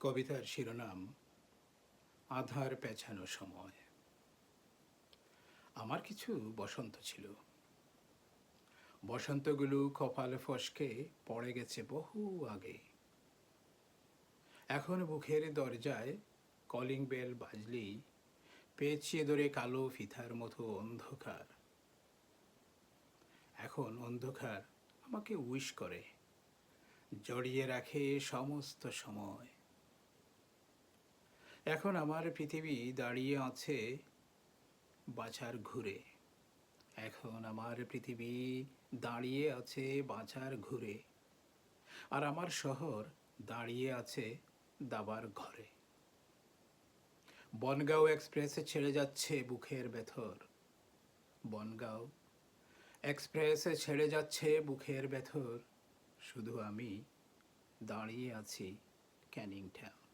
কবিতার শিরোনাম আধার পেছানো সময়। আমার কিছু বসন্ত ছিল। বসন্তগুলো কপালে ফসকে পড়ে গেছে বহু আগে। এখন বুকের দরজায় কলিং বেল বাজলেই পেঁচিয়ে ধরে কালো ফিতার মতো অন্ধকার। এখন অন্ধকার আমাকে উইশ করে, জড়িয়ে রাখে সমস্ত সময়। এখন আমার পৃথিবী দাঁড়িয়ে আছে বাঁচার ঘুরে। এখন আমার পৃথিবী দাঁড়িয়ে আছে বাঁচার ঘুরে। আর আমার শহর দাঁড়িয়ে আছে দাবার ঘরে। বনগাঁও এক্সপ্রেসে ছেড়ে যাচ্ছে বুকের ভেতর। বনগাঁও এক্সপ্রেসে ছেড়ে যাচ্ছে বুকের ভেতর। শুধু আমি দাঁড়িয়ে আছি ক্যানিং টাউন।